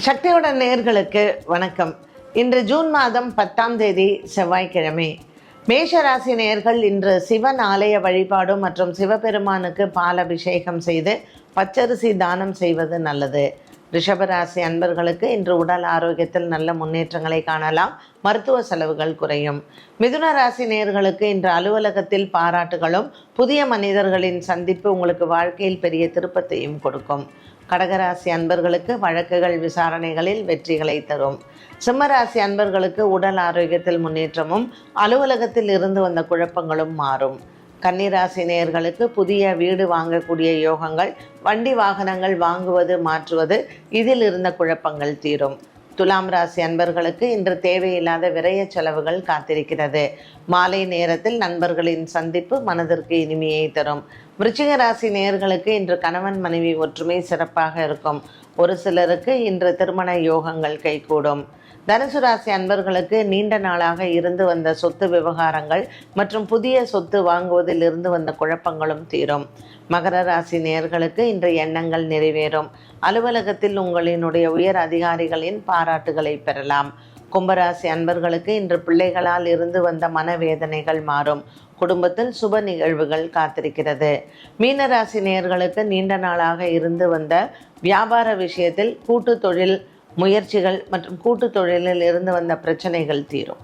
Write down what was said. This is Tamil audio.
சக்தியோட நேயர்களுக்கு வணக்கம். இன்று ஜூன் மாதம் 10ஆம் தேதி செவ்வாய்க்கிழமை. மேஷராசி நேயர்கள் இன்று சிவன் ஆலய வழிபாடு மற்றும் சிவபெருமானுக்கு பால் அபிஷேகம் செய்து பச்சரிசி தானம் செய்வது நல்லது. ரிஷபராசி அன்பர்களுக்கு இன்று உடல் ஆரோக்கியத்தில் நல்ல முன்னேற்றங்களை காணலாம். மருத்துவ செலவுகள் குறையும். மிதுன ராசி நேயர்களுக்கு இன்று அலுவலகத்தில் பாராட்டுகளும் புதிய மனிதர்களின் சந்திப்பு உங்களுக்கு வாழ்க்கையில் பெரிய திருப்பத்தையும் கொடுக்கும். கடகராசி அன்பர்களுக்கு வழக்குகள் விசாரணைகளில் வெற்றிகளை தரும். சிம்மராசி அன்பர்களுக்கு உடல் ஆரோக்கியத்தில் முன்னேற்றமும் அலுவலகத்தில் இருந்து வந்த குழப்பங்களும் மாறும். கன்னிராசி நேயர்களுக்கு புதிய வீடு வாங்கக்கூடிய யோகங்கள், வண்டி வாகனங்கள் வாங்குவது மாற்றுவது, இதில் இருந்த குழப்பங்கள் தீரும். துலாம் ராசி அன்பர்களுக்கு இன்று தேவையில்லாத விரய செலவுகள் காத்திருக்கிறது. மாலை நேரத்தில் நண்பர்களின் சந்திப்பு மனதிற்கு இனிமையை தரும். விருச்சிக ராசி நேயர்களுக்கு இன்று கணவன் மனைவி ஒற்றுமை சிறப்பாக இருக்கும். ஒரு சிலருக்கு இன்று திருமண யோகங்கள் கைகூடும். தனுசு ராசி அன்பர்களுக்கு நீண்ட நாளாக இருந்து வந்த சொத்து விவகாரங்கள் மற்றும் புதிய சொத்து வாங்குவதில் இருந்து வந்த குழப்பங்களும் தீரும். மகர ராசி நேயர்களுக்கு இன்று எண்ணங்கள் நிறைவேறும். அலுவலகத்தில் உங்களினுடைய உயர் அதிகாரிகளின் பாராட்டுகளை பெறலாம். கும்பராசி அன்பர்களுக்கு இன்று பிள்ளைகளால் இருந்து வந்த மனவேதனைகள் மாறும். குடும்பத்தில் சுப நிகழ்வுகள் காத்திருக்கிறது. மீனராசி நேயர்களுக்கு நீண்ட நாளாக இருந்து வந்த வியாபார விஷயத்தில் கூட்டு தொழில் முயற்சிகள் மற்றும் கூட்டு தொழிலில் இருந்து வந்த பிரச்சனைகள் தீரும்.